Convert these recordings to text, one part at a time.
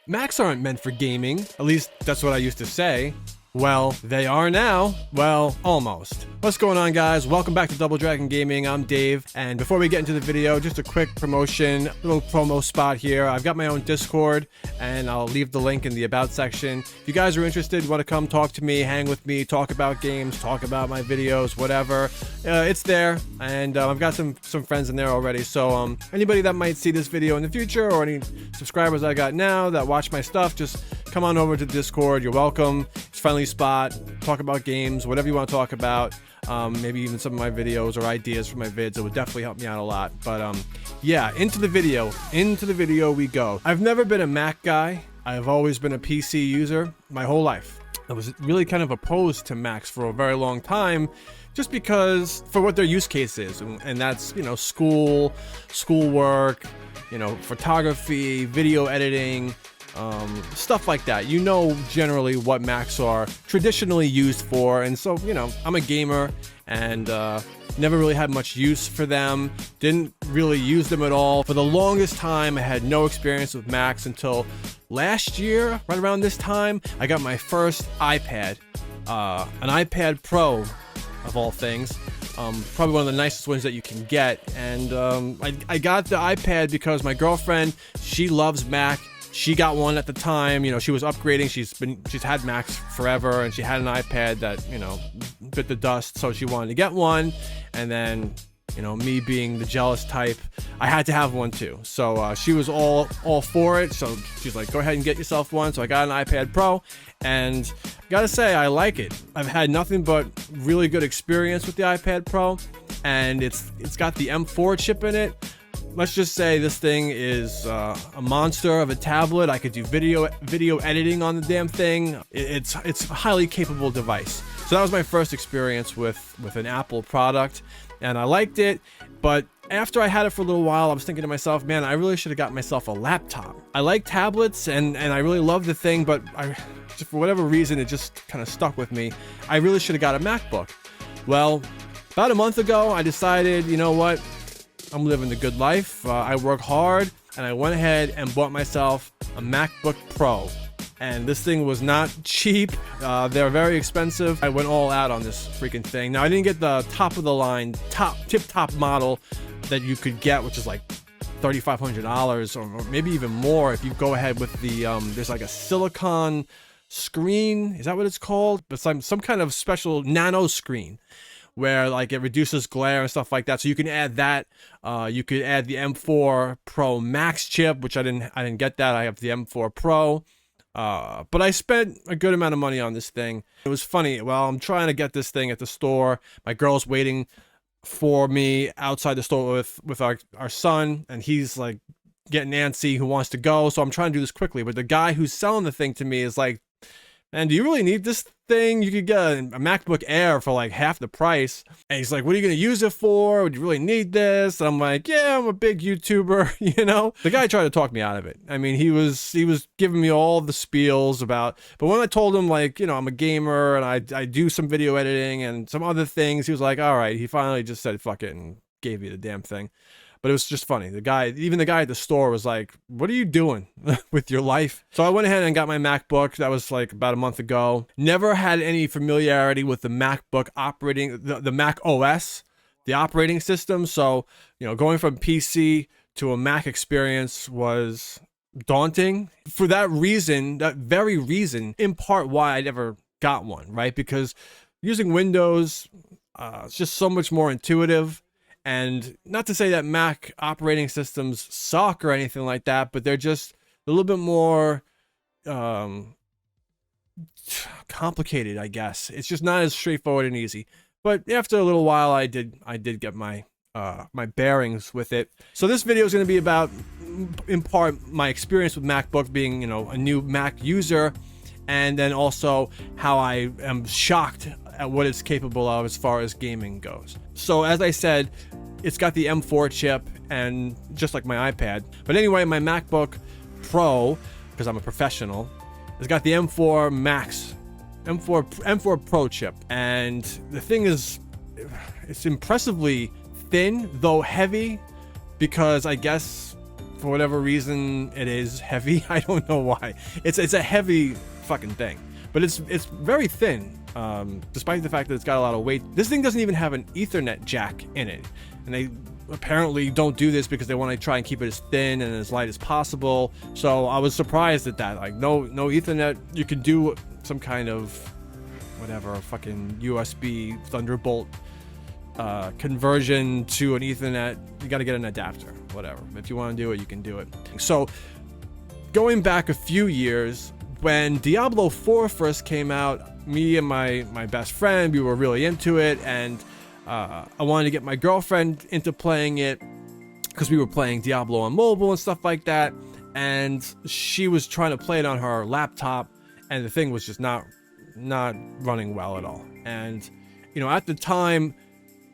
Macs aren't meant for gaming. At least that's what I used to say. Well, they are now. Well, almost. What's going on, guys? Welcome back to Double Dragon Gaming. I'm Dave, and before we get into the video, just a quick promotion, little promo spot here. I've got my own Discord, and I'll leave the link in the About section. If you guys are interested, want to come talk to me, hang with me, talk about games, talk about my videos, whatever, it's there, and I've got some friends in there already. So anybody that might see this video in the future, or any subscribers I got now that watch my stuff, just come on over to Discord. You're welcome. It's a friendly spot. Talk about games, whatever you want to talk about. Maybe even some of my videos or ideas for my vids. It would definitely help me out a lot. But yeah, into the video we go. I've never been a Mac guy. I've always been a PC user my whole life. I was really kind of opposed to Macs for a very long time, just because for what their use case is, and that's, you know, schoolwork, you know, photography, video editing, stuff like that. You know generally what Macs are traditionally used for, and so, you know, I'm a gamer and never really had much use for them. Didn't really use them at all. For the longest time, I had no experience with Macs until last year, right around this time, I got my first iPad, an iPad Pro of all things. Probably one of the nicest ones that you can get. And I got the iPad because my girlfriend, she loves Mac. She got one at the time, you know, she was upgrading. She's had Macs forever, and she had an iPad that, you know, bit the dust, so she wanted to get one. And then, you know, me being the jealous type, I had to have one too. So she was all for it. So she's like, go ahead and get yourself one. So I got an iPad Pro, and I gotta say, I like it. I've had nothing but really good experience with the iPad Pro, and it's got the M4 chip in it. Let's just say this thing is a monster of a tablet. I could do video editing on the damn thing. It's a highly capable device. So that was my first experience with an Apple product, and I liked it. But after I had it for a little while, I was thinking to myself, man, I really should have got myself a laptop. I like tablets, and I really love the thing, but for whatever reason, it just kind of stuck with me. I really should have got a MacBook. Well, about a month ago, I decided, you know what? I'm living the good life. I work hard, and I went ahead and bought myself a MacBook Pro. And this thing was not cheap. They're very expensive. I went all out on this freaking thing. Now, I didn't get the top of the line, tip-top model that you could get, which is like $3,500 or maybe even more if you go ahead with the, there's like a silicon screen. Is that what it's called? But some kind of special nano screen, where like it reduces glare and stuff like that. So you can add that. You could add the M4 Pro Max chip, which I didn't get that. I have the M4 Pro. But I spent a good amount of money on this thing. It was funny. Well, I'm trying to get this thing at the store. My girl's waiting for me outside the store with our son, and he's like getting antsy, who wants to go. So I'm trying to do this quickly. But the guy who's selling the thing to me is like, man, do you really need this thing? You could get a MacBook Air for like half the price. And he's like, what are you going to use it for? Would you really need this? And I'm like, yeah, I'm a big YouTuber, you know? The guy tried to talk me out of it. I mean, he was giving me all the spiels about, but when I told him, like, you know, I'm a gamer and I do some video editing and some other things, he was like, all right. He finally just said, fuck it, and gave me the damn thing. But it was just funny. Even the guy at the store was like, what are you doing with your life? So I went ahead and got my MacBook. That was like about a month ago. Never had any familiarity with the MacBook operating, the Mac OS, the operating system. So, you know, going from PC to a Mac experience was daunting. For that reason, that very reason, in part why I never got one, right? Because using Windows, it's just so much more intuitive. And not to say that Mac operating systems suck or anything like that, but they're just a little bit more complicated, I guess. It's just not as straightforward and easy. But after a little while, I did get my my bearings with it. So this video is going to be about, in part, my experience with MacBook, being, you know, a new Mac user, and then also how I am shocked at what it's capable of as far as gaming goes. So as I said, it's got the M4 chip, and just like my iPad. But anyway, my MacBook Pro, because I'm a professional, has got the M4 Pro chip, and the thing is, it's impressively thin, though heavy, because I guess for whatever reason, it is heavy. I don't know why. It's a heavy fucking thing, but it's very thin. Despite the fact that it's got a lot of weight, this thing doesn't even have an Ethernet jack in it, and they apparently don't do this because they want to try and keep it as thin and as light as possible. So I was surprised at that. Like, no Ethernet. You could do some kind of whatever fucking USB Thunderbolt conversion to an Ethernet. You got to get an adapter, whatever. If you want to do it, you can do it. So going back a few years, when Diablo 4 first came out, me and my best friend, we were really into it, and I wanted to get my girlfriend into playing it because we were playing Diablo on mobile and stuff like that, and she was trying to play it on her laptop, and the thing was just not running well at all. And you know, at the time,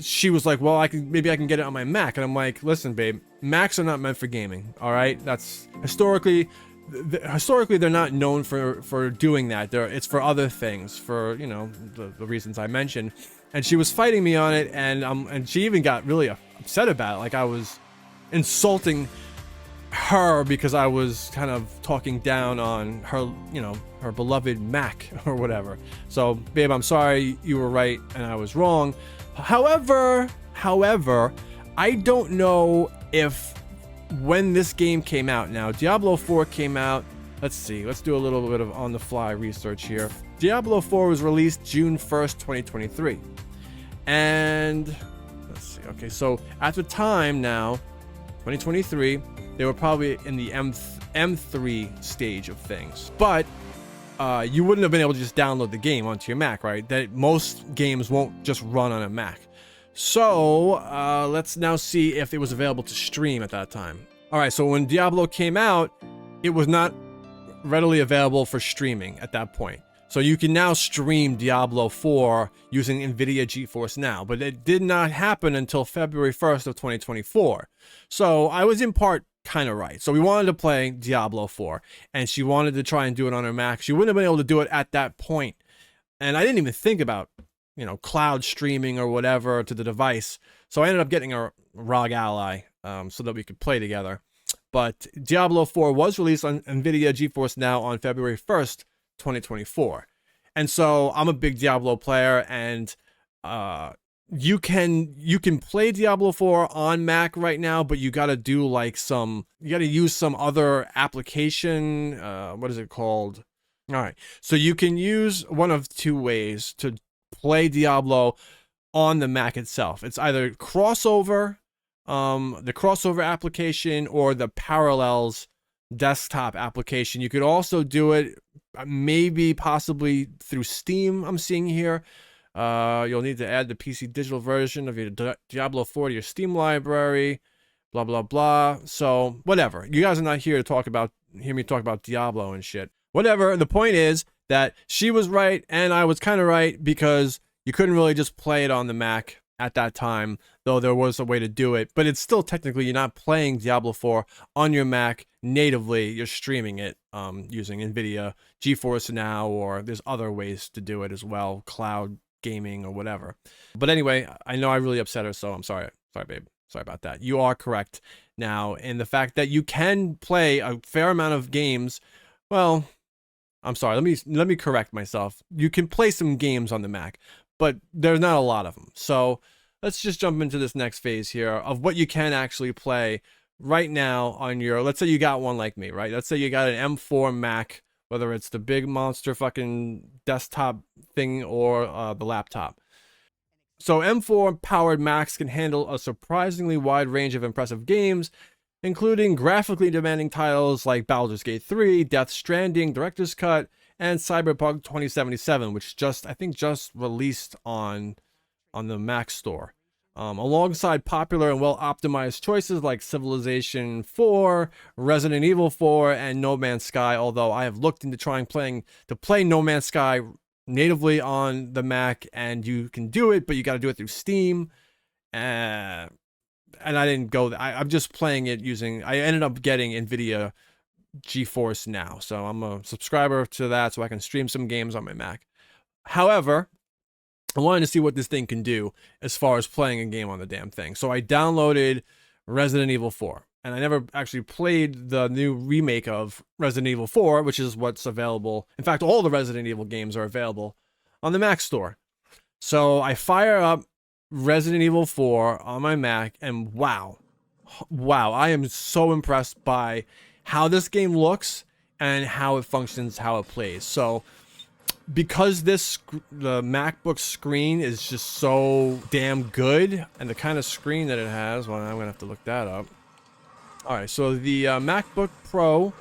she was like, well, maybe I can get it on my Mac. And I'm like, listen, babe, Macs are not meant for gaming. All right, that's historically they're not known for doing that. It's for other things, for, you know, the reasons I mentioned. And she was fighting me on it, and she even got really upset about it. Like, I was insulting her because I was kind of talking down on her, you know, her beloved Mac or whatever. So, babe, I'm sorry, you were right and I was wrong. However, I don't know if when this game came out, now Diablo 4 came out, let's see, let's do a little bit of on-the-fly research here. Diablo 4 was released June 1st, 2023. And let's see, okay, so at the time now, 2023, they were probably in the M3 stage of things. But you wouldn't have been able to just download the game onto your Mac, right? That most games won't just run on a Mac. So let's now see if it was available to stream at that time. All right, so when Diablo came out, it was not readily available for streaming at that point. So you can now stream Diablo 4 using NVIDIA GeForce Now, but it did not happen until February 1st of 2024. So I was in part kind of right. So we wanted to play Diablo 4, and she wanted to try and do it on her Mac. She wouldn't have been able to do it at that point. And I didn't even think about, you know, cloud streaming or whatever to the device. So I ended up getting a ROG Ally so that we could play together. But Diablo 4 was released on NVIDIA GeForce Now on February 1st, 2024. And so I'm a big Diablo player, and you can play Diablo 4 on Mac right now, but you got to do like you got to use some other application. What is it called? All right. So you can use one of two ways to play Diablo on the Mac itself. It's either crossover, the crossover application, or the Parallels desktop application. You could also do it possibly through Steam, I'm seeing here. You'll need to add the PC digital version of your Diablo 4 to your Steam library, blah, blah, blah. So, whatever. You guys are not here to hear me talk about Diablo and shit. Whatever. The point is that she was right, and I was kind of right, because you couldn't really just play it on the Mac at that time, though there was a way to do it. But it's still technically, you're not playing Diablo 4 on your Mac natively. You're streaming it using NVIDIA GeForce Now, or there's other ways to do it as well, cloud gaming or whatever. But anyway, I know I really upset her, so I'm sorry. Sorry, babe. Sorry about that. You are correct now in the fact that you can play a fair amount of games. Well, I'm sorry. Let me correct myself. You can play some games on the Mac, but there's not a lot of them. So let's just jump into this next phase here of what you can actually play right now on your, let's say you got one like me, right? Let's say you got an M4 Mac, whether it's the big monster fucking desktop thing or the laptop. So M4 powered Macs can handle a surprisingly wide range of impressive games, including graphically demanding titles like Baulders Gate 3, Death Stranding, Director's Cut, and Cyberpunk 2077, which I think just released on the Mac store. Alongside popular and well-optimized choices like Civilization 4, Resident Evil 4, and No Man's Sky, although I have looked into trying to play No Man's Sky natively on the Mac, and you can do it, but you got to do it through Steam. And I didn't go there. I'm just playing it I ended up getting NVIDIA GeForce Now, so I'm a subscriber to that so I can stream some games on my Mac. However, I wanted to see what this thing can do as far as playing a game on the damn thing. So I downloaded Resident Evil 4, and I never actually played the new remake of Resident Evil 4, which is what's available. In fact, all the Resident Evil games are available on the Mac store. So I fire up Resident Evil 4 on my Mac, and wow, I am so impressed by how this game looks and how it functions, how it plays. So because the MacBook screen is just so damn good, and the kind of screen that it has, well, I'm gonna have to look that up. All right, so the MacBook Pro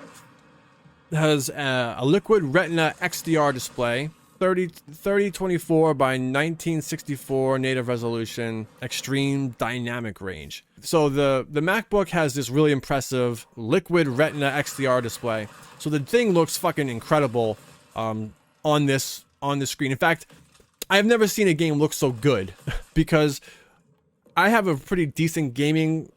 has a liquid Retina XDR display, 3024 by 1964 native resolution, extreme dynamic range. So the MacBook has this really impressive liquid Retina XDR display. So the thing looks fucking incredible on this screen. In fact, I have never seen a game look so good because I have a pretty decent gaming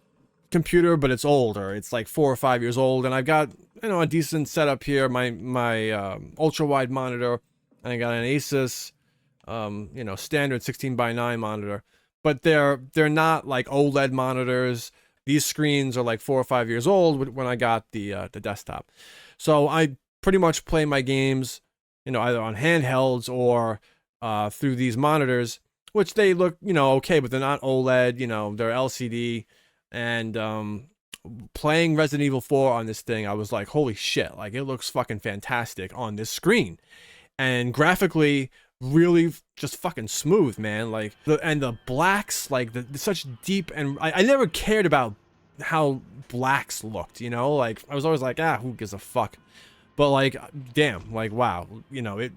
computer, but it's older. It's like 4 or 5 years old, and I've got, you know, a decent setup here. My ultra wide monitor, and I got an Asus, you know, standard 16:9 monitor. But they're not like OLED monitors. These screens are like 4 or 5 years old when I got the desktop. So I pretty much play my games, you know, either on handhelds or through these monitors, which they look, you know, okay, but they're not OLED. You know, they're LCD. And playing Resident Evil 4 on this thing, I was like, holy shit, like it looks fucking fantastic on this screen. And graphically, really just fucking smooth, man. Like the blacks, like such deep, and I never cared about how blacks looked, you know? Like I was always like, who gives a fuck? But like, damn, like wow, you know,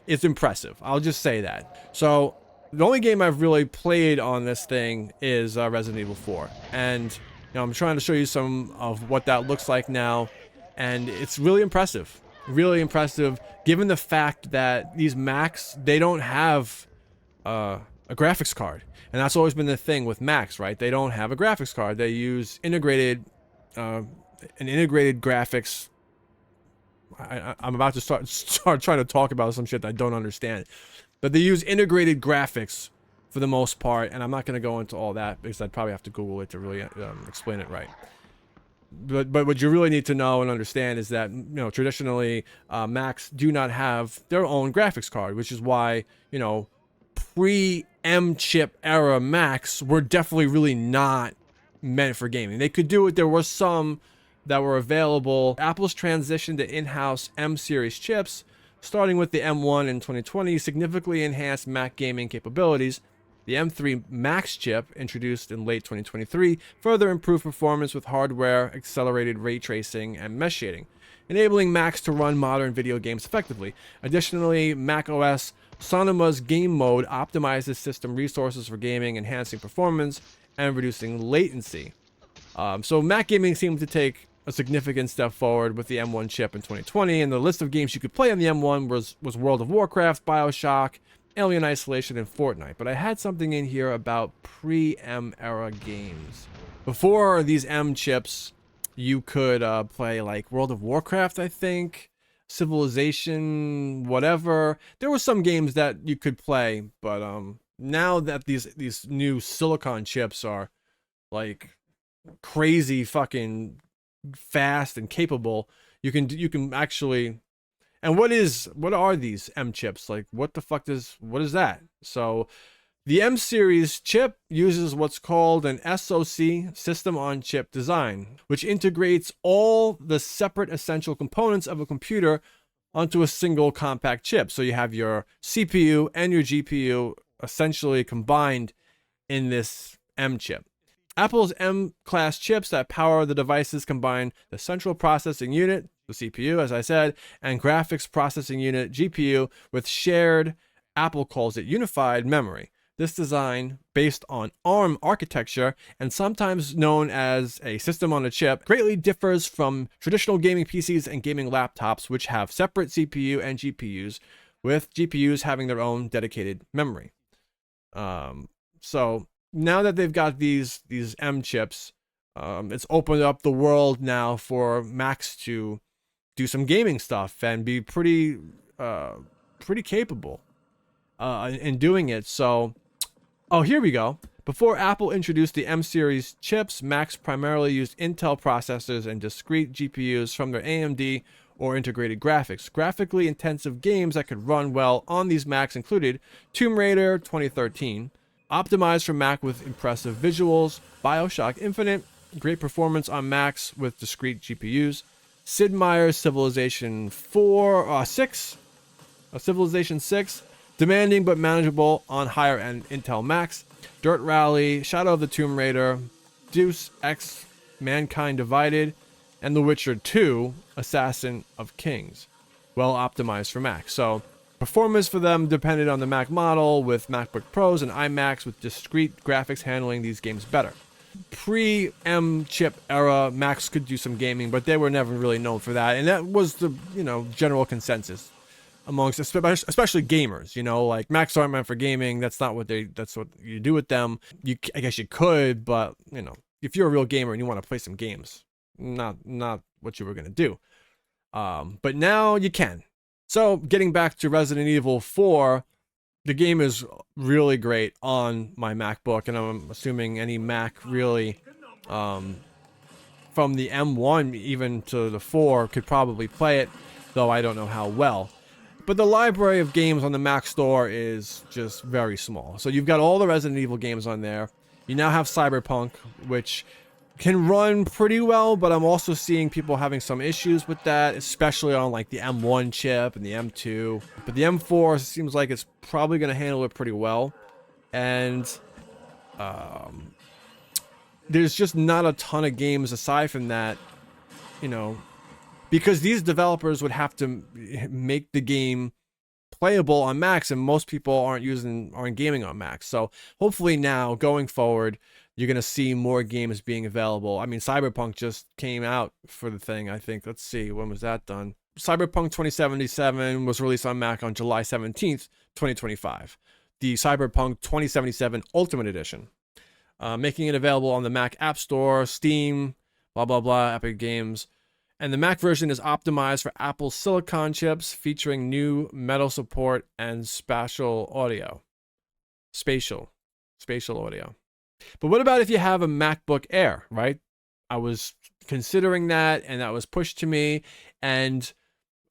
it's impressive. I'll just say that. So the only game I've really played on this thing is Resident Evil 4. And, you know, I'm trying to show you some of what that looks like now. And it's really impressive. Really impressive, given the fact that these Macs, they don't have a graphics card. And that's always been the thing with Macs, right? They don't have a graphics card. They use an integrated graphics. I'm about to start trying to talk about some shit that I don't understand. But they use integrated graphics for the most part, and I'm not going to go into all that because I'd probably have to Google it to really explain it right. But what you really need to know and understand is that, you know, traditionally Macs do not have their own graphics card, which is why, you know, pre-M chip era Macs were definitely really not meant for gaming. They could do it. There were some that were available. Apple's transition to in-house M series chips, starting with the M1 in 2020, significantly enhanced Mac gaming capabilities. The M3 Max chip, introduced in late 2023, further improved performance with hardware, accelerated ray tracing, and mesh shading, enabling Macs to run modern video games effectively. Additionally, macOS Sonoma's game mode optimizes system resources for gaming, enhancing performance and reducing latency. So Mac gaming seemed to take a significant step forward with the M1 chip in 2020, and the list of games you could play on the M1 was World of Warcraft, BioShock, Alien Isolation, and Fortnite. But I had something in here about pre-M era games. Before these M chips, you could play like World of Warcraft, I think, Civilization, whatever. There were some games that you could play, but now that these new silicon chips are like crazy fucking fast and capable, you can actually. And what are these M chips? Like what is that? So the M series chip uses what's called an SoC, system on chip design, which integrates all the separate essential components of a computer onto a single compact chip. So you have your CPU and your GPU essentially combined in this M chip. Apple's M-class chips that power the devices combine the central processing unit, the CPU, as I said, and graphics processing unit, GPU, with shared, Apple calls it unified memory. This design, based on ARM architecture and sometimes known as a system on a chip, greatly differs from traditional gaming PCs and gaming laptops, which have separate CPU and GPUs, with GPUs having their own dedicated memory. So now that they've got these M chips, it's opened up the world now for Macs to do some gaming stuff and be pretty capable in doing it. So, oh, here we go. Before Apple introduced the M series chips, Macs primarily used Intel processors and discrete GPUs from their AMD or integrated graphics. Graphically intensive games that could run well on these Macs included Tomb Raider 2013, optimized for Mac with impressive visuals, BioShock Infinite, great performance on Macs with discrete GPUs, Sid Meier's Civilization 6, demanding but manageable on higher-end Intel Macs, Dirt Rally, Shadow of the Tomb Raider, Deus Ex Mankind Divided, and The Witcher 2, Assassin of Kings, well optimized for Mac. So performance for them depended on the Mac model, with MacBook Pros and iMacs with discrete graphics handling these games better. Pre-M chip era, Macs could do some gaming, but they were never really known for that, and that was the general consensus amongst especially gamers. Like Macs aren't meant for gaming. That's what you do with them. I guess you could, but if you're a real gamer and you want to play some games, not what you were gonna do. But now you can. So getting back to Resident Evil 4, the game is really great on my MacBook, and I'm assuming any Mac really, from the M1 even to the 4 could probably play it, though I don't know how well. But the library of games on the Mac Store is just very small. So you've got all the Resident Evil games on there. You now have Cyberpunk, which can run pretty well, but I'm also seeing people having some issues with that, especially on like the M1 chip and the M2. But the M4 seems like it's probably going to handle it pretty well. And there's just not a ton of games aside from that, because these developers would have to make the game playable on Macs, and most people aren't gaming on Macs. So hopefully now, going forward, you're going to see more games being available. I mean, Cyberpunk just came out for the thing, I think. Let's see, when was that done? Cyberpunk 2077 was released on Mac on July 17th, 2025. The Cyberpunk 2077 Ultimate Edition, making it available on the Mac App Store, Steam, blah, blah, blah, Epic Games. And the Mac version is optimized for Apple Silicon chips, featuring new Metal support and spatial audio. Spatial audio. But what about if you have a MacBook Air, right? I was considering that, and that was pushed to me. And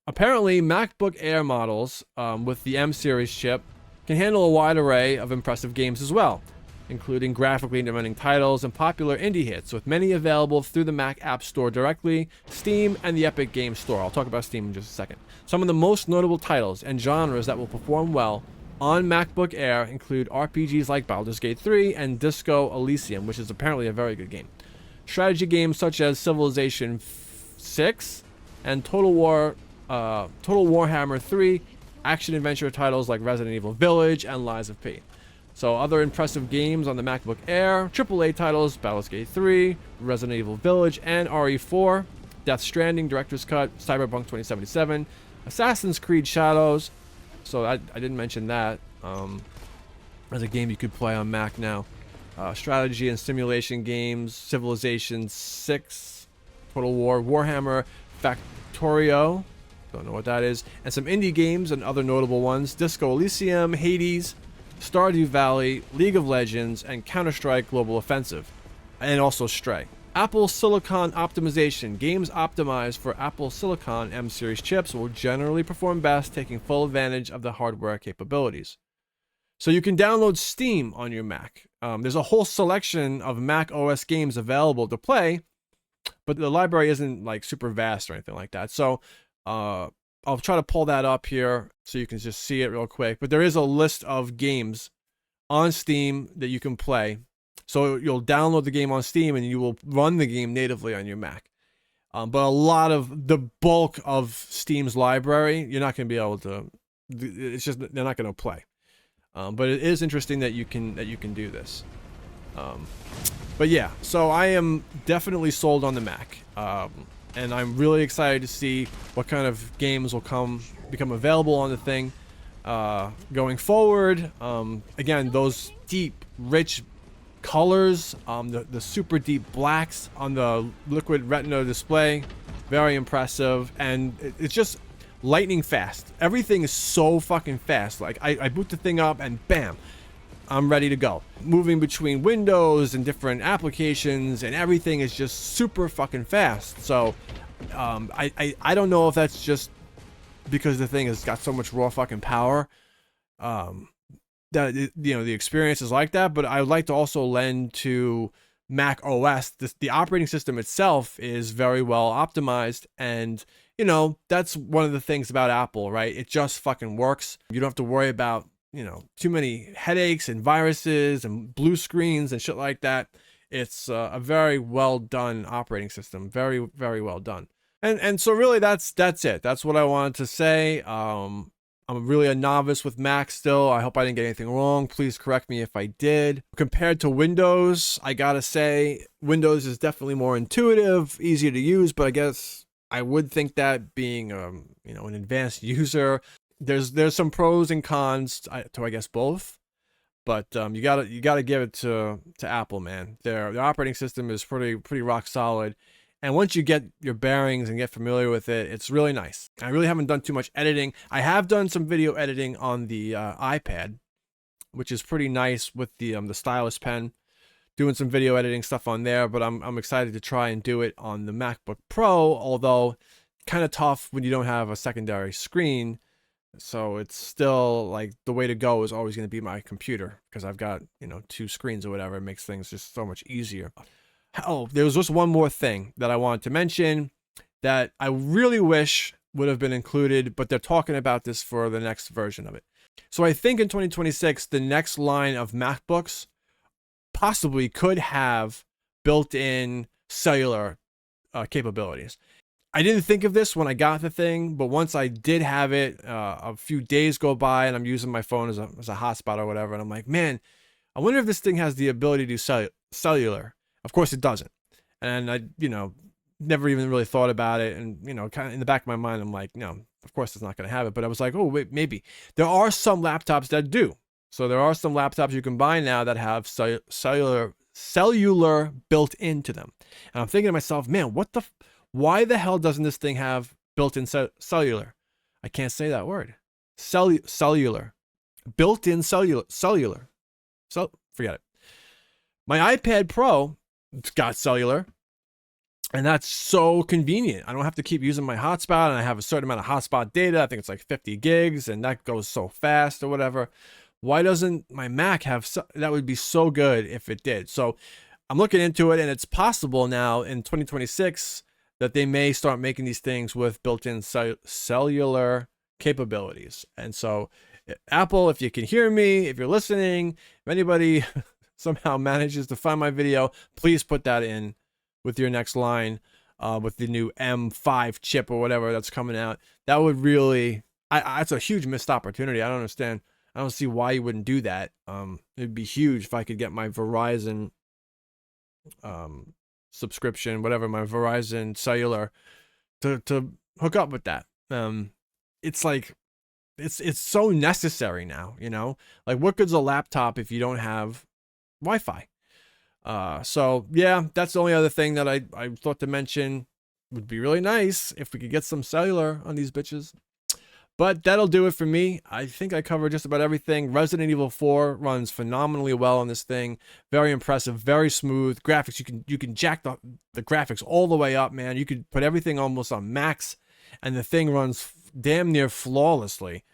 apparently MacBook Air models with the M series chip can handle a wide array of impressive games as well, including graphically demanding titles and popular indie hits, with many available through the Mac App Store directly, Steam, and the Epic Games Store. I'll talk about Steam in just a second. Some of the most notable titles and genres that will perform well on MacBook Air include RPGs like Baulders Gate 3 and Disco Elysium, which is apparently a very good game. Strategy games such as Civilization 6 and Total Warhammer 3, action-adventure titles like Resident Evil Village and Lies of P. So other impressive games on the MacBook Air, AAA titles, Baldur's Gate 3, Resident Evil Village, and RE4, Death Stranding, Director's Cut, Cyberpunk 2077, Assassin's Creed Shadows. So I didn't mention that as a game you could play on Mac now. Strategy and simulation games, Civilization 6, Total War, Warhammer, Factorio, don't know what that is, and some indie games and other notable ones, Disco Elysium, Hades, Stardew Valley, League of Legends, and Counter-Strike Global Offensive, and also Stray. Apple Silicon optimization. Games optimized for Apple Silicon M series chips will generally perform best, taking full advantage of the hardware capabilities. So you can download Steam on your Mac. There's a whole selection of Mac OS games available to play, but the library isn't like super vast or anything like that. So I'll try to pull that up here so you can just see it real quick. But there is a list of games on Steam that you can play. So you'll download the game on Steam and you will run the game natively on your Mac. But a lot of the bulk of Steam's library, you're not going to be able to. It's just they're not going to play. But it is interesting that you can do this. But yeah, so I am definitely sold on the Mac. And I'm really excited to see what kind of games will become available on the thing going forward. Again, those deep, rich colors, the super deep blacks on the liquid retina display, very impressive. And it's just lightning fast. Everything is so fucking fast. Like I boot the thing up and bam, I'm ready to go. Moving between windows and different applications and everything is just super fucking fast. So I don't know if that's just because the thing has got so much raw fucking power, that the experience is like that. But I would like to also lend to Mac OS. The operating system itself is very well optimized, and that's one of the things about Apple, right? It just fucking works. You don't have to worry about too many headaches and viruses and blue screens and shit like that. It's a very well done operating system, very, very well done. And so really that's it. That's what I wanted to say. I'm really a novice with Mac still. I hope I didn't get anything wrong. Please correct me if I did. Compared to Windows, I gotta say Windows is definitely more intuitive, easier to use, but I guess I would think that being an advanced user, there's some pros and cons to I guess both. But you gotta give it to Apple, man. Their operating system is pretty rock solid. And once you get your bearings and get familiar with it, it's really nice. I really haven't done too much editing. I have done some video editing on the iPad, which is pretty nice with the stylus pen. Doing some video editing stuff on there, but I'm excited to try and do it on the MacBook Pro, although kind of tough when you don't have a secondary screen. So it's still like the way to go is always going to be my computer, because I've got, two screens or whatever. It makes things just so much easier. Oh, there was just one more thing that I wanted to mention that I really wish would have been included, but they're talking about this for the next version of it. So I think in 2026, the next line of MacBooks possibly could have built-in cellular capabilities. I didn't think of this when I got the thing, but once I did have it, a few days go by and I'm using my phone as a hotspot or whatever, and I'm like, man, I wonder if this thing has the ability to do cellular. Of course it doesn't. And I, never even really thought about it. And, kind of in the back of my mind, I'm like, no, of course it's not going to have it. But I was like, oh, wait, maybe. There are some laptops that do. So there are some laptops you can buy now that have cellular built into them. And I'm thinking to myself, man, why the hell doesn't this thing have built-in cellular? I can't say that word. Cellular. Built-in cellular. So forget it. My iPad Pro, it's got cellular, and that's so convenient. I don't have to keep using my hotspot, and I have a certain amount of hotspot data. I think it's like 50 gigs, and that goes so fast or whatever. Why doesn't my Mac have that? Would be so good if it did. So I'm looking into it, and it's possible now in 2026 that they may start making these things with built-in cellular capabilities. And so Apple, if you can hear me, if you're listening, if anybody somehow manages to find my video, please put that in with your next line, with the new M5 chip or whatever that's coming out. That would really, that's a huge missed opportunity. I don't understand. I don't see why you wouldn't do that. It'd be huge if I could get my Verizon subscription, whatever, my Verizon cellular to hook up with that. It's like, it's so necessary now, like what good's a laptop if you don't have Wi-Fi? So yeah, that's the only other thing that I thought to mention. Would be really nice if we could get some cellular on these bitches. But that'll do it for me. I think I covered just about everything. Resident Evil 4 runs phenomenally well on this thing. Very impressive, very smooth graphics. You can jack the graphics all the way up, man. You could put everything almost on max, and the thing runs damn near flawlessly.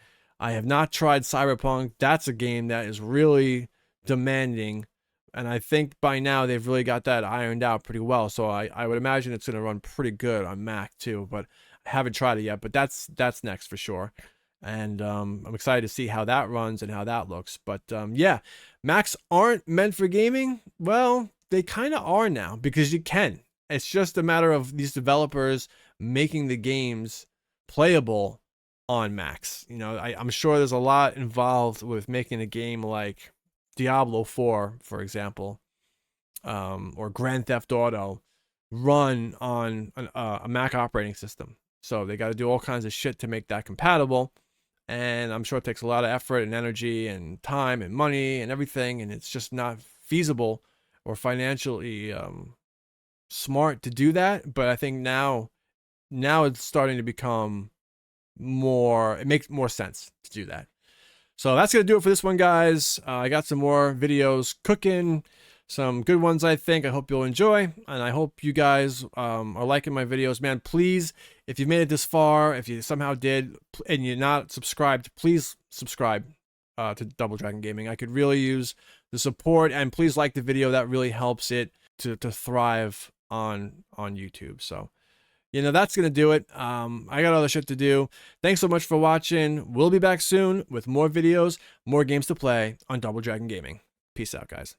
I have not tried Cyberpunk. That's a game that is really demanding, and I think by now they've really got that ironed out pretty well. So I would imagine it's going to run pretty good on Mac too, but I haven't tried it yet. But that's next for sure. And I'm excited to see how that runs and how that looks. But yeah, Macs aren't meant for gaming. Well, they kind of are now, because you can. It's just a matter of these developers making the games playable on Macs. I'm sure there's a lot involved with making a game like Diablo 4, for example, or Grand Theft Auto run on a Mac operating system. So they got to do all kinds of shit to make that compatible. And I'm sure it takes a lot of effort and energy and time and money and everything. And it's just not feasible or financially smart to do that. But I think now it's starting to become more, it makes more sense to do that. So that's going to do it for this one, guys. I got some more videos cooking, some good ones, I think. I hope you'll enjoy, and I hope you guys are liking my videos. Man, please, if you've made it this far, if you somehow did, and you're not subscribed, please subscribe to Double Dragon Gaming. I could really use the support, and please like the video. That really helps it to thrive on YouTube. So, you know, that's gonna do it. I got other shit to do. Thanks so much for watching. We'll be back soon with more videos, more games to play on Double Dragon Gaming. Peace out, guys.